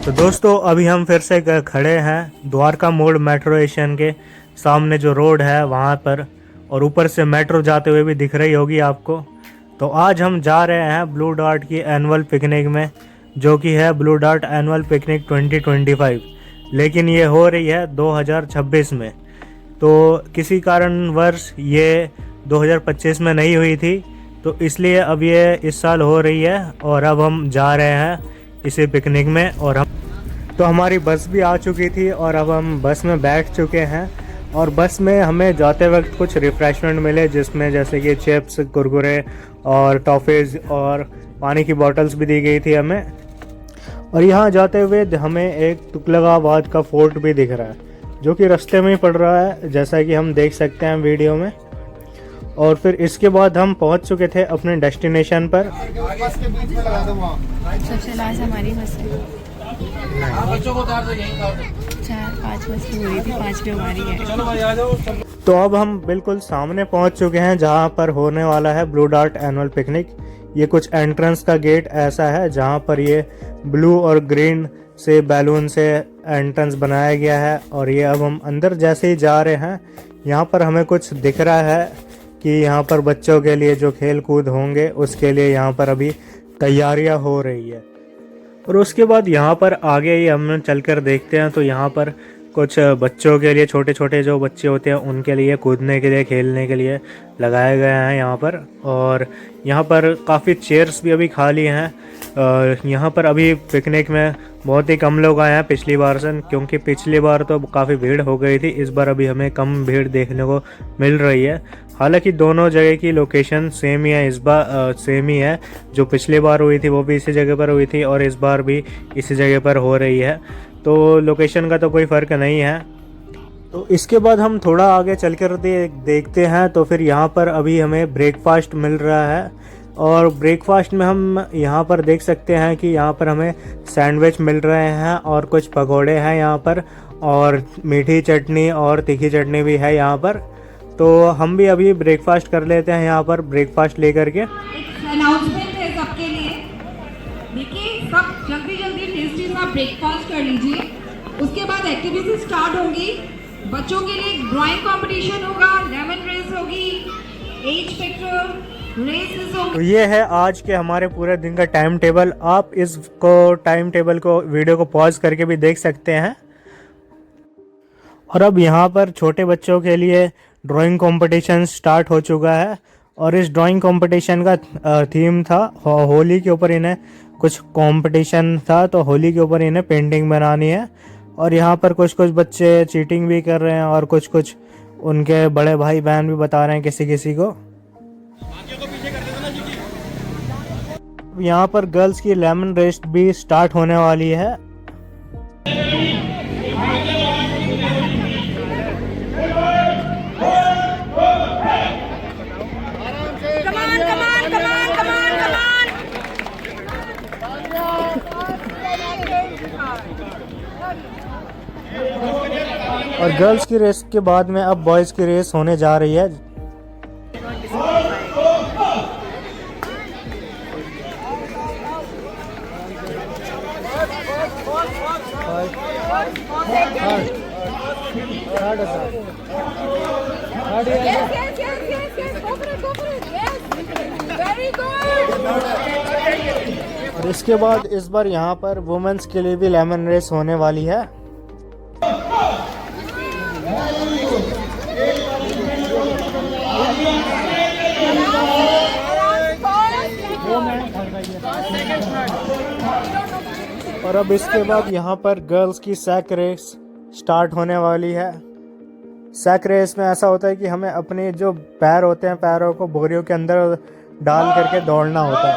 तो दोस्तों अभी हम फिर से खड़े हैं द्वारका मोड़ मेट्रो स्टेशन के सामने जो रोड है वहाँ पर, और ऊपर से मेट्रो जाते हुए भी दिख रही होगी आपको। तो आज हम जा रहे हैं ब्लू डार्ट की एनुअल पिकनिक में, जो कि है ब्लू डार्ट एनुअल पिकनिक 2025, लेकिन ये हो रही है 2026 में। तो किसी कारणवश ये 2025 में नहीं हुई थी, तो इसलिए अब ये इस साल हो रही है और अब हम जा रहे हैं इसी पिकनिक में। और तो हमारी बस भी आ चुकी थी और अब हम बस में बैठ चुके हैं। और बस में हमें जाते वक्त कुछ रिफ़्रेशमेंट मिले, जिसमें जैसे कि चिप्स, कुरकुरे और टॉफ़ीज़ और पानी की बॉटल्स भी दी गई थी हमें। और यहाँ जाते हुए हमें एक तुगलकाबाद का फोर्ट भी दिख रहा है, जो कि रास्ते में ही पड़ रहा है, जैसा कि हम देख सकते हैं वीडियो में। और फिर इसके बाद हम पहुंच चुके थे अपने डेस्टिनेशन पर। सबसे लास्ट हमारी बस है। 4-5 बस हो रही थी, 5 पे हमारी है। तो अब हम बिल्कुल सामने पहुंच चुके हैं जहां पर होने वाला है ब्लू डार्ट एनुअल पिकनिक। ये कुछ एंट्रेंस का गेट ऐसा है जहां पर ये ब्लू और ग्रीन से बैलून से एंट्रेंस बनाया गया है। और ये अब हम अंदर जैसे ही जा रहे हैं, यहाँ पर हमें कुछ दिख रहा है कि यहाँ पर बच्चों के लिए जो खेल कूद होंगे उसके लिए यहाँ पर अभी तैयारियाँ हो रही है। और उसके बाद यहाँ पर आगे ही हम चल कर देखते हैं, तो यहाँ पर कुछ बच्चों के लिए, छोटे छोटे जो बच्चे होते हैं उनके लिए कूदने के लिए, खेलने के लिए लगाए गए हैं यहाँ पर। और यहाँ पर काफ़ी चेयर्स भी अभी खाली हैं। यहाँ पर अभी पिकनिक में बहुत ही कम लोग आए हैं पिछली बार से, क्योंकि पिछली बार तो काफ़ी भीड़ हो गई थी। इस बार अभी हमें कम भीड़ देखने को मिल रही है। हालांकि दोनों जगह की लोकेशन सेम ही है, इस बार सेम ही है। जो पिछली बार हुई थी वो भी इसी जगह पर हुई थी और इस बार भी इसी जगह पर हो रही है, तो लोकेशन का तो कोई फ़र्क नहीं है। तो इसके बाद हम थोड़ा आगे चल कर देखते हैं। तो फिर यहाँ पर अभी हमें ब्रेकफास्ट मिल रहा है, और ब्रेकफास्ट में हम यहाँ पर देख सकते हैं कि यहाँ पर हमें सैंडविच मिल रहे हैं और कुछ पकोड़े हैं यहाँ पर, और मीठी चटनी और तीखी चटनी भी है यहाँ पर। तो हम भी अभी ब्रेकफास्ट कर लेते हैं यहाँ पर, ब्रेकफास्ट लेकर के। अनाउंसमेंट है सबके लिए, देखिए सब जल्दी जल्दी टेस्टी सा ब्रेकफास्ट कर लीजिए। उसके बाद एक्टिविटी स्टार्ट होंगी। बच्चों के लिए ड्राइंग कंपटीशन होगा, लेमन रेस होगी, एज फैक्टर रेसेस होगी। तो ये है आज के हमारे पूरे दिन का टाइम टेबल। आप इसको टाइम टेबल को, वीडियो को पॉज करके भी देख सकते हैं। और अब यहाँ पर छोटे बच्चों के लिए ड्राइंग कंपटीशन स्टार्ट हो चुका है। और इस ड्राइंग कंपटीशन का थीम था होली के ऊपर, इन्हें कुछ कंपटीशन था, तो होली के ऊपर इन्हें पेंटिंग बनानी है। और यहाँ पर कुछ कुछ बच्चे चीटिंग भी कर रहे हैं और कुछ कुछ उनके बड़े भाई बहन भी बता रहे हैं किसी किसी को। यहाँ पर गर्ल्स की लेमन रेस भी स्टार्ट होने वाली है। और गर्ल्स की रेस के बाद में अब बॉयज़ की रेस होने जा रही है। और इसके बाद इस बार यहाँ पर वुमेन्स के लिए भी लेमन रेस होने वाली है। और अब इसके बाद यहाँ पर गर्ल्स की सैक रेस स्टार्ट होने वाली है। सैक रेस में ऐसा होता है कि हमें अपने जो पैर होते हैं, पैरों को बोरियों के अंदर डाल करके दौड़ना होता है।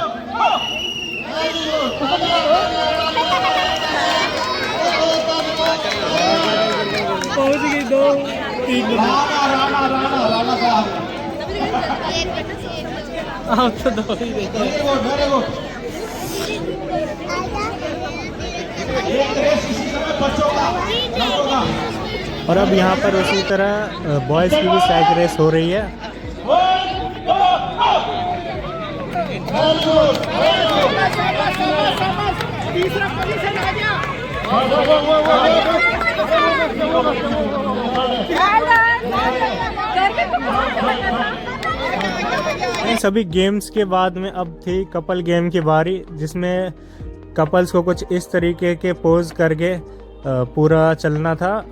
और अब यहाँ पर उसी तरह बॉयज़ की भी सैक रेस हो रही है। तीसरा पोजीशन आ गया। इन सभी गेम्स के बाद में अब थी कपल गेम की बारी, जिसमें कपल्स को कुछ इस तरीके के पोज करके पूरा चलना था।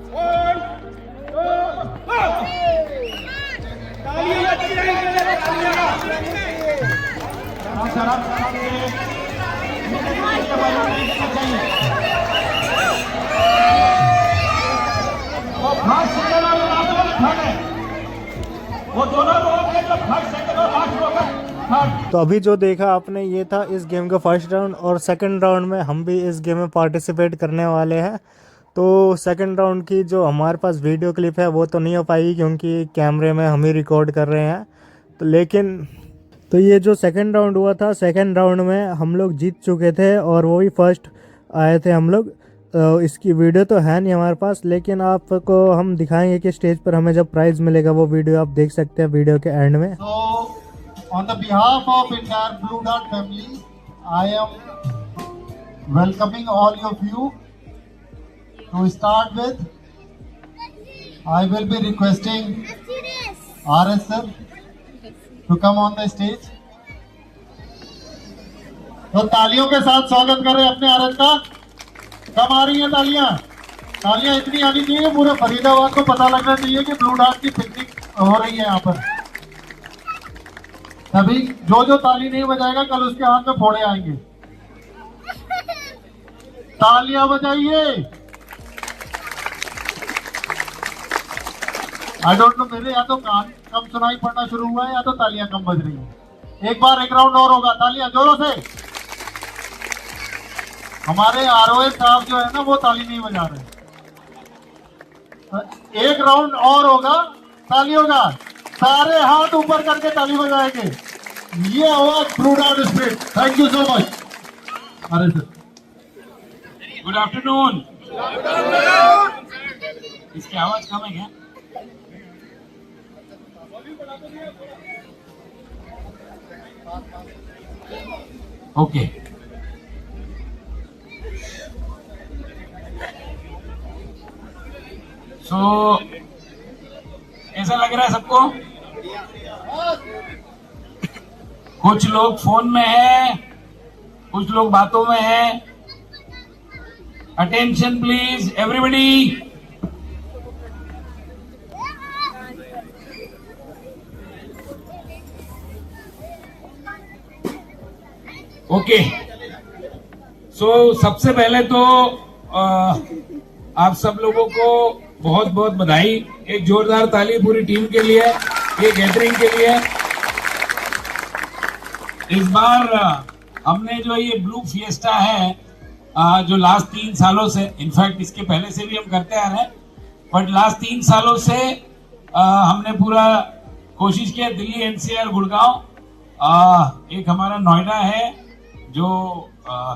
तो अभी जो देखा आपने ये था इस गेम का फर्स्ट राउंड, और सेकंड राउंड में हम भी इस गेम में पार्टिसिपेट करने वाले हैं। तो सेकंड राउंड की जो हमारे पास वीडियो क्लिप है वो तो नहीं हो पाएगी क्योंकि कैमरे में हम ही रिकॉर्ड कर रहे हैं। तो लेकिन तो ये जो सेकंड राउंड हुआ था, सेकंड राउंड में हम लोग जीत चुके थे और वो भी फर्स्ट आए थे हम लोग। इसकी वीडियो तो है नहीं हमारे पास, लेकिन आपको हम दिखाएंगे कि स्टेज पर हमें जब प्राइज़ मिलेगा वो वीडियो आप देख सकते हैं वीडियो के एंड में। On the behalf of entire Blue Dart family, I am welcoming all of you. To start with, I will be requesting RS sir to come on the stage. तो तालियों के साथ स्वागत करें अपने RS का। कम आ रही हैं तालियां? तालियां इतनी आनी चाहिए पूरे फरीदाबाद को पता लगना चाहिए कि ब्लू डार्ट की पिकनिक हो रही है यहाँ पर। तभी जो ताली नहीं बजाएगा कल उसके हाथ में फोड़े आएंगे। तालियां बजाइए। आई डोंट नो, मेरे या तो कान कम सुनाई पड़ना शुरू हुआ है या तो तालियां कम बज रही हैं। एक बार एक राउंड और होगा, तालियां जोरों से। हमारे आरओए साहब जो है ना वो ताली नहीं बजा रहे। एक राउंड और होगा तालियों का, सारे हाथ ऊपर करके ताली बजाएंगे। ये हुआ blue dart spirit. Thank you so much. अरे सर, गुड आफ्टरनून। इसकी आवाज कम है क्या? ओके। सो ऐसा लग रहा है सबको? कुछ लोग फोन में हैं, कुछ लोग बातों में हैं। Attention please everybody. ओके। सो सबसे पहले तो आप सब लोगों को बहुत बहुत बधाई। एक जोरदार ताली पूरी टीम के लिए, ये गैदरिंग के लिए। इस बार हमने जो ये ब्लू फिएस्टा है, जो लास्ट 3 सालों से, इनफैक्ट इसके पहले से भी हम करते आ रहे हैं, बट लास्ट 3 सालों से हमने पूरा कोशिश किया। दिल्ली, एनसीआर, गुड़गांव, एक हमारा नोएडा है जो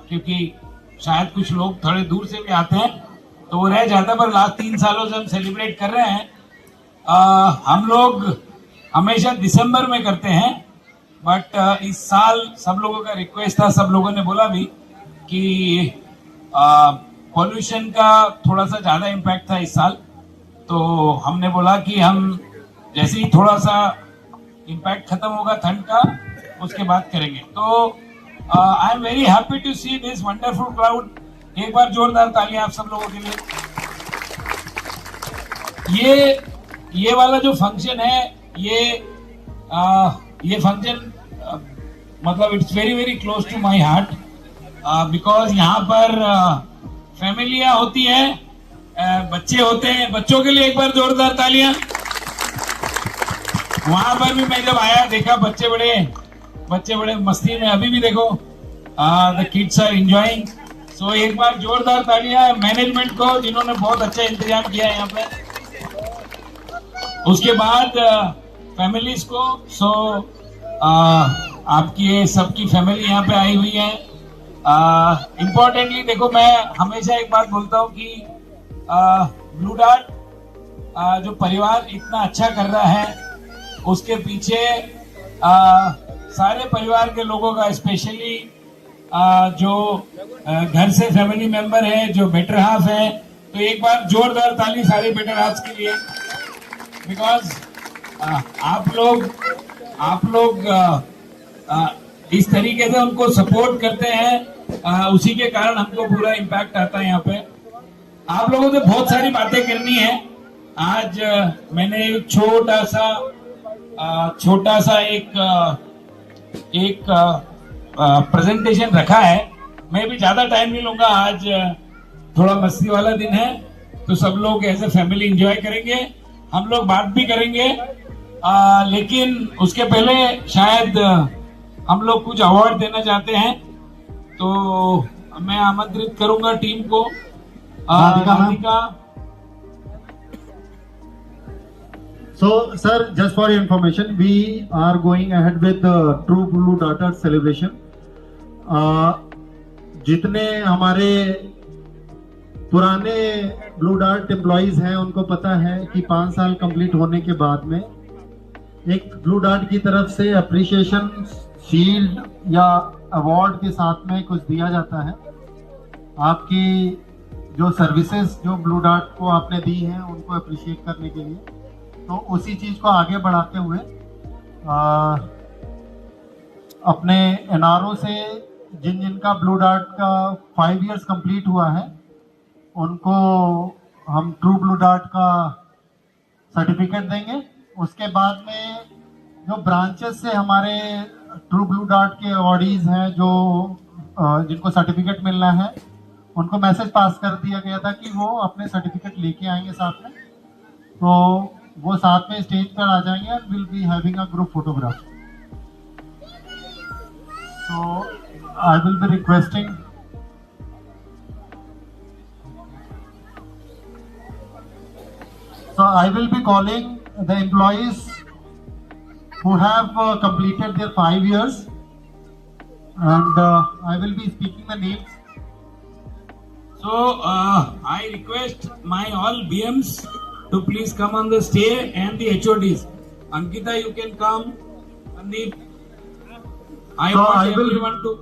क्योंकि शायद कुछ लोग थोड़े दूर से भी आते हैं तो वो रह जाता, पर लास्ट 3 सालों से हम सेलिब्रेट कर रहे हैं। हम लोग हमेशा दिसंबर में करते हैं, बट इस साल सब लोगों का रिक्वेस्ट था, सब लोगों ने बोला भी कि पॉल्यूशन का थोड़ा सा ज्यादा इम्पैक्ट था इस साल, तो हमने बोला कि हम जैसे ही थोड़ा सा इम्पैक्ट खत्म होगा ठंड का उसके बाद करेंगे। तो I am very happy to see this wonderful crowd. एक बार जोरदार तालियां आप सब लोगों के लिए। ये वाला जो फंक्शन है, ये फंक्शन मतलब it's very very close to my heart, because यहाँ पर फैमिलियां होती हैं, बच्चे होते हैं। बच्चों के लिए एक बार जोरदार तालियां। वहां पर भी मैं जब आया देखा बच्चे बड़े मस्ती में। अभी भी देखो द किड्स आर एंजॉयिंग। सो एक बार जोरदार तालियां मैनेजमेंट को जिन्होंने बहुत अच्छा इंतजाम किया है यहाँ पे। उसके बाद फैमिलीज को। सो आपकी सबकी फैमिली यहाँ पे आई हुई है। इम्पोर्टेंटली देखो, मैं हमेशा एक बात बोलता हूँ कि ब्लू डार्ट जो परिवार इतना अच्छा कर रहा है उसके पीछे सारे परिवार के लोगों का, स्पेशली जो घर से फैमिली मेंबर है, जो बेटर हाफ है, तो एक बार जोरदार ताली सारे बेटर हाफ के लिए, बिकॉज आप लोग इस तरीके से उनको सपोर्ट करते हैं, उसी के कारण हमको पूरा इम्पैक्ट आता है। यहाँ पे आप लोगों से बहुत सारी बातें करनी है। आज मैंने एक छोटा सा एक प्रेजेंटेशन रखा है। मैं भी ज्यादा टाइम नहीं लूंगा, आज थोड़ा मस्ती वाला दिन है, तो सब लोग एज ए फैमिली एंजॉय करेंगे, हम लोग बात भी करेंगे, लेकिन उसके पहले शायद हम लोग कुछ अवार्ड देना चाहते हैं, तो मैं आमंत्रित करूंगा टीम को। Radhika. So, sir, just for your information, we are going ahead with the True Blue Dart celebration. जितने हमारे पुराने ब्लू डार्ट एम्प्लॉइज हैं उनको पता है कि 5 साल कंप्लीट होने के बाद में एक ब्लू डार्ट की तरफ से अप्रिशिएशन शील्ड या अवार्ड के साथ में कुछ दिया जाता है। आपकी जो सर्विसेज जो ब्लू डार्ट को आपने दी हैं उनको अप्रिशिएट करने के लिए, तो उसी चीज को आगे बढ़ाते हुए अपने एनआरओ से जिनका ब्लू डार्ट का 5 इयर्स कंप्लीट हुआ है उनको हम ट्रू ब्लू डार्ट का सर्टिफिकेट देंगे। उसके बाद में जो ब्रांचेस से हमारे ट्रू ब्लू डार्ट के अवॉर्डीज हैं जो जिनको सर्टिफिकेट मिलना है, उनको मैसेज पास कर दिया गया था कि वो अपने सर्टिफिकेट लेके आएंगे साथ में, तो वो साथ में स्टेज पर आ जाएंगे and will be having a group photograph. So I will be requesting I will be calling the employees who have completed their 5 years and I will be speaking the names. So I request my all BMs to please come on the stage and the HODs. Ankita, you can come. Sandeep, I want everyone to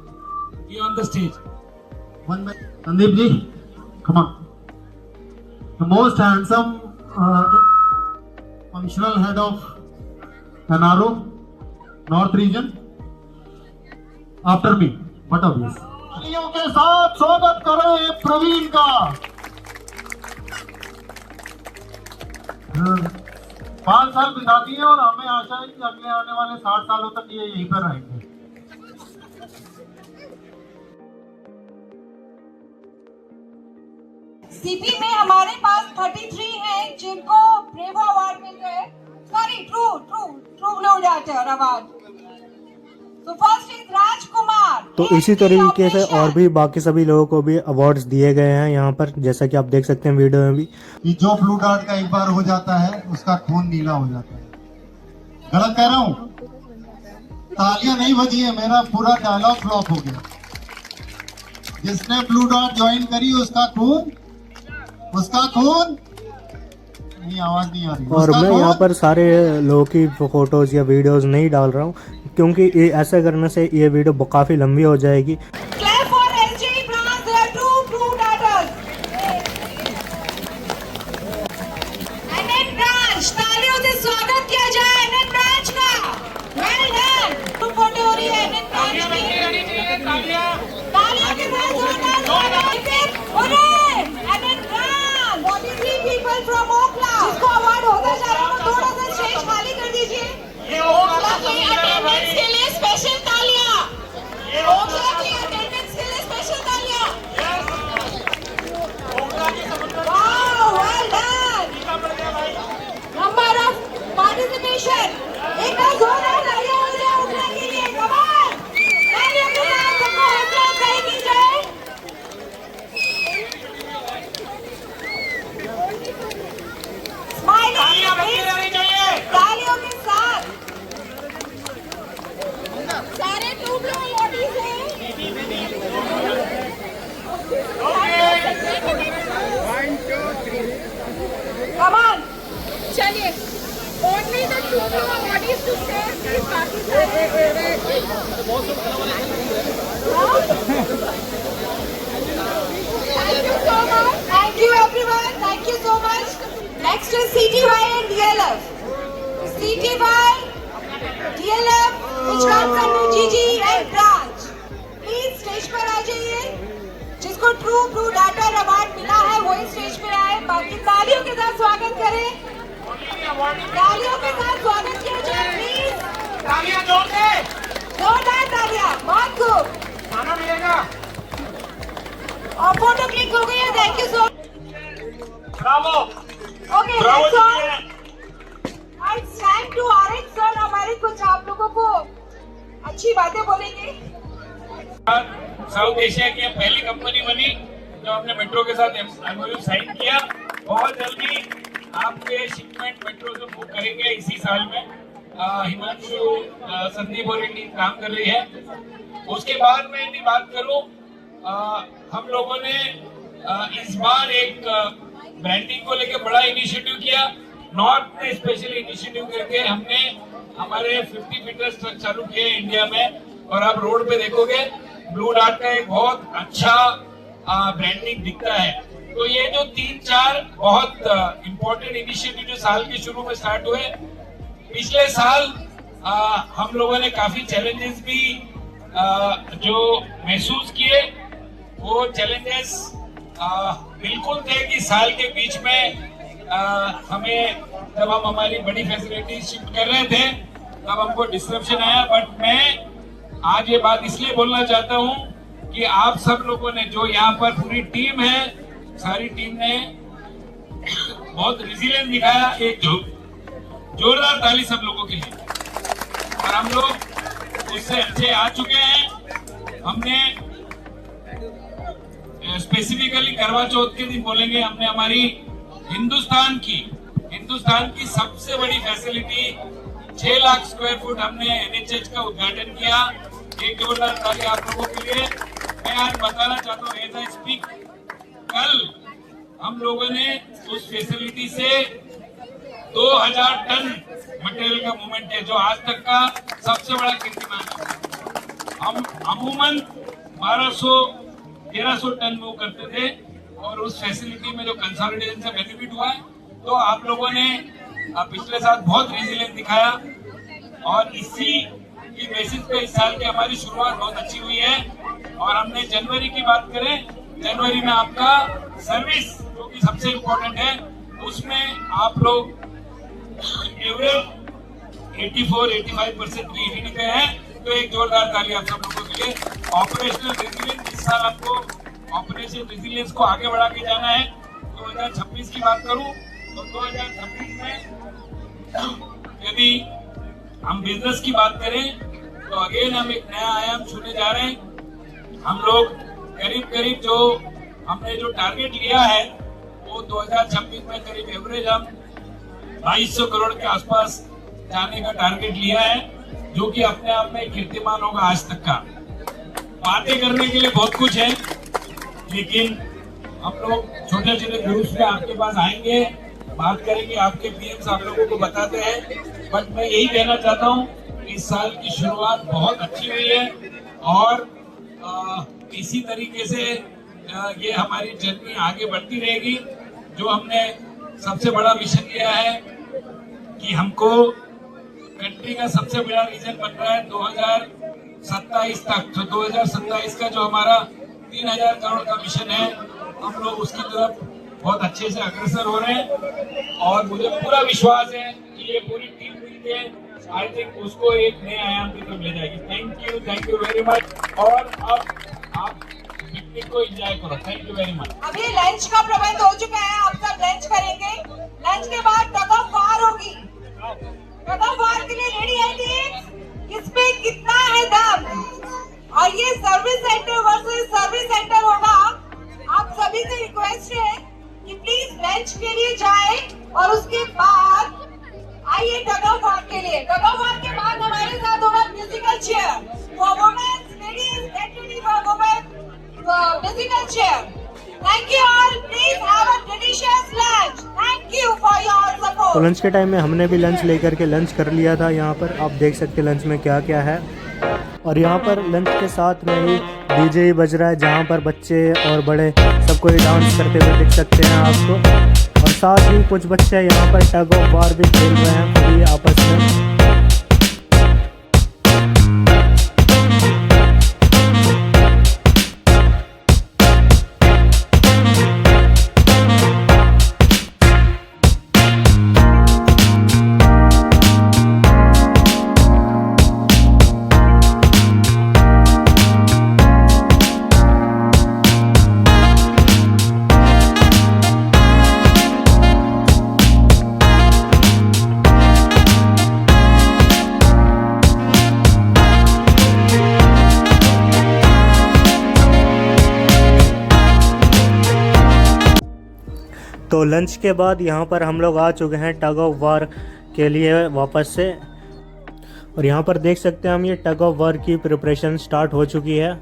be on the stage. One minute. Sandeep ji, come on. The most handsome functional head of NRO North Region after me, but obvious. तालियों के साथ स्वागत करें प्रवीण का। 5 साल बिता दिए और हमें आशा है कि अगले आने वाले 60 सालों तक ये यहीं पर रहेंगे। सीपी में हमारे पास 33 हैं जिनको ब्रेवो अवार्ड मिल गए, sorry true blue dart award. तो फर्स्ट इज राजकुमार। तो इसी तरीके से और भी बाकी सभी लोगों को भी अवार्ड्स दिए गए हैं यहाँ पर, जैसा कि आप देख सकते हैं वीडियो में भी। कि जो ब्लू डार्ट का एक बार हो जाता है उसका खून नीला हो जाता है। गलत कह रहा हूँ? तालियां नहीं बजी है, मेरा पूरा डायलॉग फ्लॉप हो गया। जिसने ब्लू डार्ट ज्वाइन करी उसका खून नहीं, आवाज नहीं आ रही। और मैं यहाँ पर सारे लोगों की फोटोज या वीडियोस नहीं डाल रहा हूँ क्योंकि ऐसा करने से ये वीडियो काफी लंबी हो जाएगी। Clap for SJ Brands, they are two blue darters. NN Branch, तालियों से स्वागत किया जाए NN Branch का। Well done. फोटो हो रही है NN Branch की। तालियों के साथ जोरदार स्वागत। NN Branch, 43 people from Okhla, जिसको अवार्ड होता जा रहा है, वो थोड़ा सा स्टेज खाली कर दीजिए। ओखला की अटेंडेंस के लिए स्पेशल तालियां। ओखला की attendance Next is CTY and DLF. CTY, DLF, which comes under GG and branch. Please stage पर आ जाइए. जिसको ट्रू ब्लू डार्टर अवार्ड मिला है वो इस स्टेज पर आए. बाकी तालियों के साथ स्वागत करें. तालियों के साथ स्वागत किया जाए प्लीज. तालियां जोरदार तालियां. बहुत खूब. खाना मिलेगा. और फोटो क्लिक हो गई है. Thank you so much. Bravo. Okay let's all. It's time to orange sir. हमारे कुछ आप लोगों को अच्छी बातें बोलेंगे. साउथ एशिया की पहली कंपनी बनी जो हमने मेट्रो के साथ एमओयू साइन किया. बहुत जल्दी आपके शिपमेंट मेट्रो से मूव करेंगे इसी साल में. हिमांशु संदीप और टीम काम कर रही है. उसके बाद मैं यदि बात करूं, हम लोगों ने इस बार एक ब्रांडिंग को लेकर बड़ा इनिशिएटिव किया. नॉर्थ में स्पेशल इनिशिएटिव करके हमने हमारे 50 फीटर्स ट्रक चालू किए इंडिया में. और आप रोड पे देखोगे ब्लू डार्ट का एक बहुत अच्छा ब्रांडिंग दिखता है. तो ये जो 3-4 बहुत इम्पोर्टेंट इनिशिएटिव जो साल के शुरू में स्टार्ट हुए. पिछले साल हम लोगों ने काफी चैलेंजेस भी जो महसूस किए. वो चैलेंजेस बिल्कुल थे कि साल के बीच में हमें जब हम हमारी बड़ी फैसिलिटी शिफ्ट कर रहे थे तब हमको डिस्ट्रप्शन आया. बट मैं आज ये बात इसलिए बोलना चाहता हूं कि आप सब लोगों ने जो यहाँ पर पूरी टीम है, सारी टीम ने बहुत रेजिलियंस दिखाया. एक जोरदार ताली सब लोगों के लिए. और हम लोग उससे अच्छे आ चुके हैं. हमने स्पेसिफिकली करवा चौथ के दिन बोलेंगे, हमने हमारी हिंदुस्तान की सबसे बड़ी फैसिलिटी 6 लाख स्क्वायर फुट हमने एनएचएच का उद्घाटन किया. एक जोरदार ताली आप लोगों के लिए. मैं आज बताना चाहता हूँ एज आई स्पीक, कल हम लोगों ने उस फैसिलिटी से 2000 टन मटेरियल का मूवमेंट है, जो आज तक का सबसे बड़ा कीर्तिमान है. हम अमूमन 1200-1300 टन मूव करते थे. और उस फैसिलिटी में जो कंसोलिडेशन से बेनिफिट हुआ है, तो आप लोगों ने पिछले साल बहुत रेजिलियंस दिखाया. और इसी की बेसिस पे इस साल की हमारी शुरुआत बहुत अच्छी हुई है. और हमने जनवरी की बात करें, जनवरी में आपका सर्विस जो कि सबसे इम्पोर्टेंट है, उसमें आप लोग एवरेज 84-85% की ईडीडी पे है. तो एक जोरदार ताली आप सब लोगों के लिए. ऑपरेशनल रेजिलियंस इस साल आपको ऑपरेशन रेजिलियंस को आगे बढ़ा के जाना है. 2026 की बात करूं तो 2026 में यदि हम बिजनेस की बात करें तो अगेन हम एक नया आयाम छूने जा रहे हैं. हम लोग करीब जो हमने जो टारगेट लिया है वो 2026 में करीब एवरेज हम 2200 करोड़ के आसपास जाने का टारगेट लिया है, जो कि अपने आप में कीर्तिमान होगा आज तक का. बातें करने के लिए बहुत कुछ है, लेकिन हम लोग छोटे ग्रुप्स में आपके पास आएंगे, बात करेंगे. आपके पीएम्स आप लोगों को बताते हैं. बट मैं यही कहना चाहता हूँ, इस साल की शुरुआत बहुत अच्छी हुई है. और इसी तरीके से ये हमारी जर्नी आगे बढ़ती रहेगी. जो हमने सबसे बड़ा मिशन लिया है कि हमको कंट्री का सबसे बड़ा रीजन बन रहा है 2027 तक. तो 2027 का जो हमारा 3000 करोड़ का मिशन है, हम लोग उसकी तरफ बहुत अच्छे से अग्रसर हो रहे हैं. और मुझे पूरा विश्वास है कि ये पूरी टीम मिलकर आई थिंक उसको एक नए आयाम की तरफ ले जाएगी. Thank you very much. और अब आप पिकनिक को एंजॉय करो. Thank you very much. अभी लंच का प्रबंध हो चुका है. आप सब लंच करेंगे. लंच के बाद टग ऑफ वार होगी. टग ऑफ वार के लिए रेडी है टीम? किसपे कितना है दम? और ये service centre versus service centre होगा. आप सभी से रिक्वेस्ट है कि प्लीज लंच के लिए जाए और उसके बाद आइए टग ऑफ वार के लिए. टग ऑफ वार के बाद हमारे साथ होगा musical chair for women. Ladies get ready for women musical chair. Thank you all. Please have a delicious lunch. Thank you for your support. तो लंच के time में हमने भी लंच लेकर के लंच कर लिया था. यहाँ पर आप देख सकते हैं लंच में क्या क्या है. और यहाँ पर लंच के साथ में ही डीजे ही बज रहा है, जहाँ पर बच्चे और बड़े सबको ही डांस करते हुए दिख सकते हैं आपको। और साथ ही कुछ बच्चे यहाँ पर टग ऑफ वार भी खेल रहे हैं पूरी आपस में। तो लंच के बाद यहाँ पर हम लोग आ चुके हैं टग ऑफ वार के लिए वापस से। और यहाँ पर देख सकते हैं हम, ये टग ऑफ वार की प्रिपरेशन स्टार्ट हो चुकी है।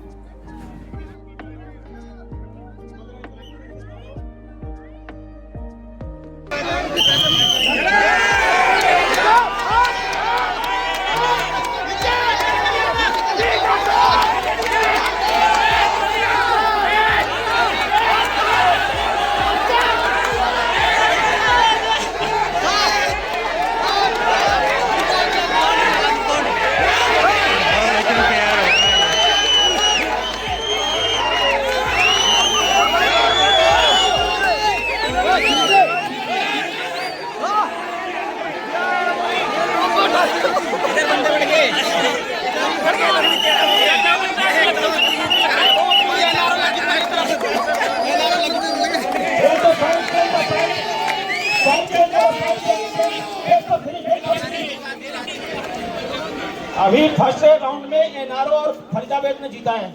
अभी फर्स्ट राउंड में एनआरओ और फरीदाबाद ने जीता है।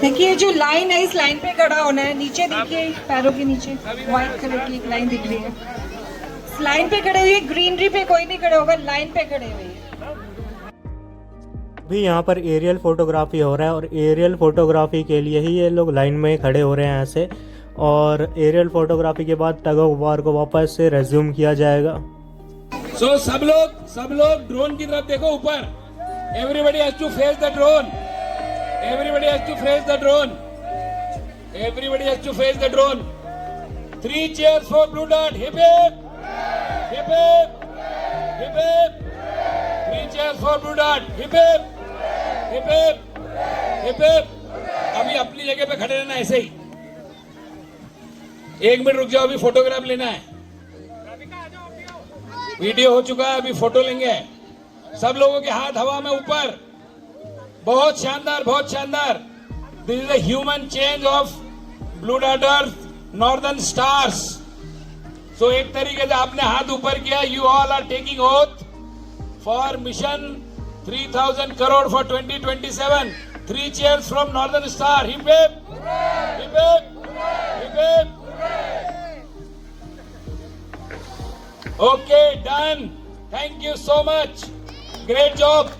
देखिए जो लाइन है, इस लाइन पे खड़ा होना है। नीचे देखिए पैरों के नीचे व्हाइट कलर की एक लाइन दिख रही है। इस लाइन पे खड़े हुए, ग्रीनरी पे कोई नहीं खड़े होगा, लाइन पे खड़े हुए। भी यहाँ पर एरियल फोटोग्राफी हो रहा है और एरियल फोटोग्राफी के लिए ही ये लोग लाइन में खड़े हो रहे हैं ऐसे। और एरियल फोटोग्राफी के बाद टग ऑफ वार को वापस से रेज्यूम किया जाएगा। सो सब लोग ड्रोन की तरफ देखो ऊपर। Everybody has to face the drone. Everybody has to face the drone. Everybody has to face the drone. 3 cheers for blue dot. Hip hip hip hip hip. 3 cheers for blue dot. Hip hip hip hip hip hip. अभी अपनी जगह पे खड़े रहना ऐसे ही। 1 minute रुक जाओ, अभी फोटोग्राफ लेना है। वीडियो हो चुका है, अभी फोटो लेंगे। सब लोगों के हाथ हवा में ऊपर। बहुत शानदार, बहुत शानदार। This is the human change of blue dot earth northern stars. So एक तरीके से आपने हाथ ऊपर किया। You all are taking oath for mission 3000 crore for 2027। 3 cheers from northern star. Hip hip hip hip hip. Okay, done. Thank you so much. Great job.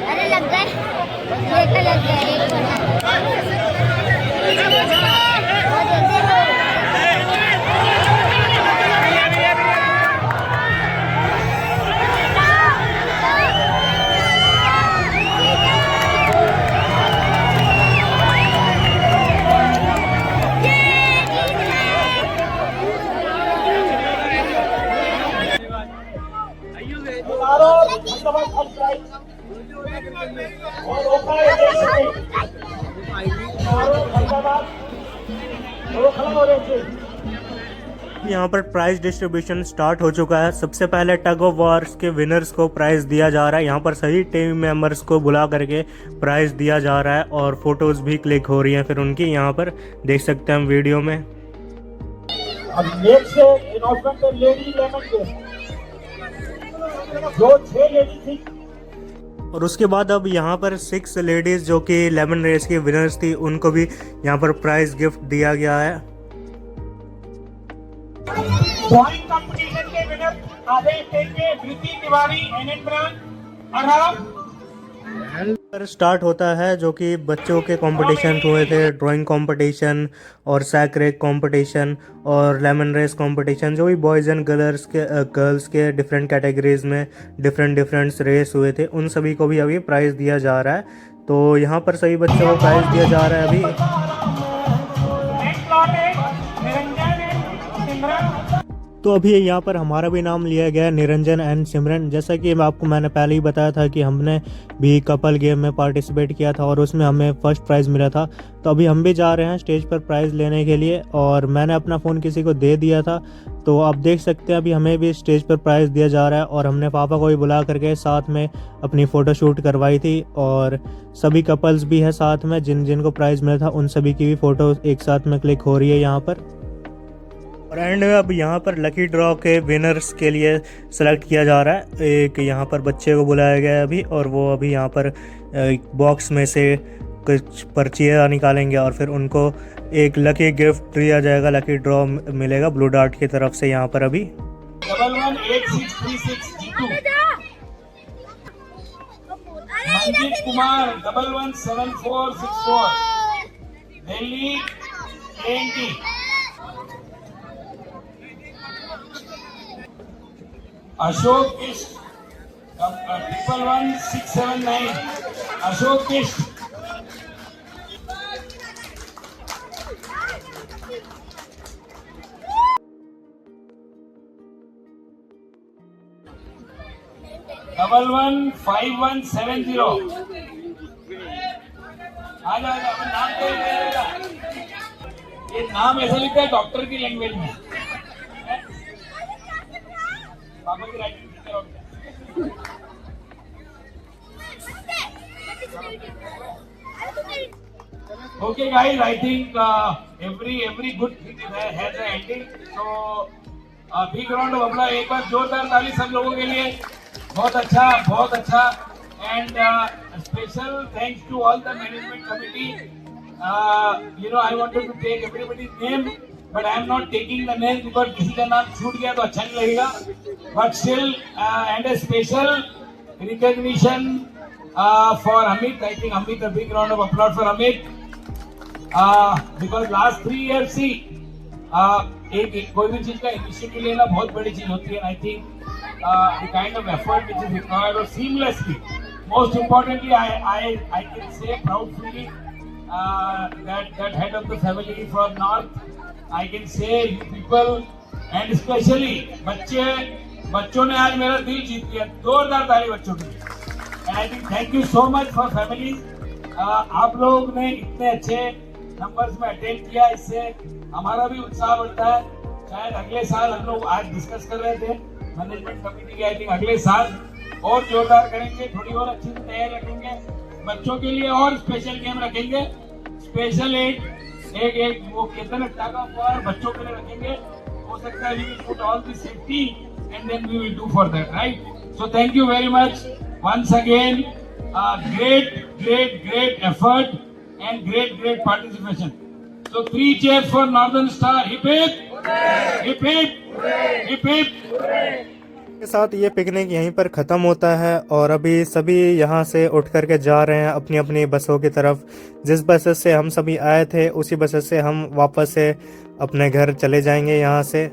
अरे लग गए, ये तो लग गए। यहाँ पर प्राइज डिस्ट्रीब्यूशन स्टार्ट हो चुका है। सबसे पहले टग ऑफ वार्स के विनर्स को प्राइज़ दिया जा रहा है। यहाँ पर सभी टीम मेंबर्स को बुला करके प्राइज़ दिया जा रहा है और फोटोज़ भी क्लिक हो रही हैं फिर उनकी, यहाँ पर देख सकते हैं हम वीडियो में। अब नेक्स्ट अनाउंसमेंट है लेडी लेमन के, जो 6 लेडी थी। और उसके बाद अब यहाँ पर 6 लेडीज़ जो कि लेमन रेस की विनर्स थी उनको भी यहाँ पर प्राइज़ गिफ्ट दिया गया है। ड्राइंग कंपटीशन के विनर आदेश देंगे वृत्ति तिवारी एनएन ब्रांच आराम पर स्टार्ट होता है जो कि बच्चों के कंपटीशन हुए थे, ड्राइंग कंपटीशन और सैक रेक कंपटीशन और लेमन रेस कंपटीशन, जो भी बॉयज़ एंड गर्ल्स के डिफरेंट कैटेगरीज में डिफरेंट रेस हुए थे, उन सभी को भी अभी प्राइज़ दिया जा रहा है। तो यहाँ पर सभी बच्चों को प्राइज़ दिया जा रहा है अभी। तो अभी यहाँ पर हमारा भी नाम लिया गया है, निरंजन एंड सिमरन। जैसा कि मैंने पहले ही बताया था कि हमने भी कपल गेम में पार्टिसिपेट किया था और उसमें हमें फर्स्ट प्राइज़ मिला था। तो अभी हम भी जा रहे हैं स्टेज पर प्राइज़ लेने के लिए और मैंने अपना फ़ोन किसी को दे दिया था। तो आप देख सकते हैं अभी हमें भी स्टेज पर प्राइज़ दिया जा रहा है और हमने पापा को भी बुला करके साथ में अपनी फ़ोटो शूट करवाई थी और सभी कपल्स भी हैं साथ में, जिनको प्राइज़ मिला था उन सभी की भी फ़ोटो एक साथ में क्लिक हो रही है यहाँ पर। और एंड अब यहाँ पर लकी ड्रॉ के विनर्स के लिए सेलेक्ट किया जा रहा है। एक यहाँ पर बच्चे को बुलाया गया है अभी और वो अभी यहाँ पर बॉक्स में से कुछ पर्चियाँ निकालेंगे और फिर उनको एक लकी गिफ्ट दिया जाएगा, लकी ड्रॉ मिलेगा ब्लू डार्ट की तरफ से। यहाँ पर अभी 118636 जीतू, मंजीत कुमार 117464, दिल्ली ANT, अशोक किस्ट 111679, अशोक किस्ट, डबल 115170। आजा नाम तो ये नाम ऐसा लिखा है डॉक्टर की लैंग्वेज में। पापा की writing Okay guys, I think every good thing has an ending. So big round of applause, एक बार जोरदार ताली सब लोगों के लिए। बहुत अच्छा and special thanks to all the management committee. I wanted to take everybody's name, but I am not taking the name because किसी का नाम छूट गया तो अच्छा नहीं लगेगा। But still and a special recognition for Amit. I think Amit, a big round of applause for Amit. Because last 3 years see एक कोई भी चीज का इनिशिएटिव लेना बहुत बड़ी चीज होती है। I think the kind of effort which is required or seamlessly, most importantly I can say proudly that head of the family from north, I can say you people and especially बच्चों ने आज मेरा दिल जीत लिया। जोरदार ताली बच्चों के लिए। And I think thank you so much for families. आप लोग ने इतने अच्छे नंबर्स में अटेंड किया, इससे हमारा भी उत्साह बढ़ता है। शायद अगले साल हम लोग आज डिस्कस कर रहे थे मैनेजमेंट कमेटी के, आई थिंक अगले साल और जोरदार करेंगे, थोड़ी और अच्छी से तैयारी रखेंगे। बच्चों के लिए और स्पेशल गेम रखेंगे, स्पेशल एक वो कितने टाका पर बच्चों के लिए रखेंगे। हो सकता है we will put all the safety and then we will do for that, right? So thank you very much once again. Great effort and great participation. So 3 cheers for Northern Star. Hip hip, hip hip, hip hip. के साथ ये picnic यहीं पर ख़त्म होता है और अभी सभी यहाँ से उठ करके जा रहे हैं अपनी अपनी बसों की तरफ। जिस बस से हम सभी आए थे उसी बस से हम वापस से अपने घर चले जाएंगे यहाँ से।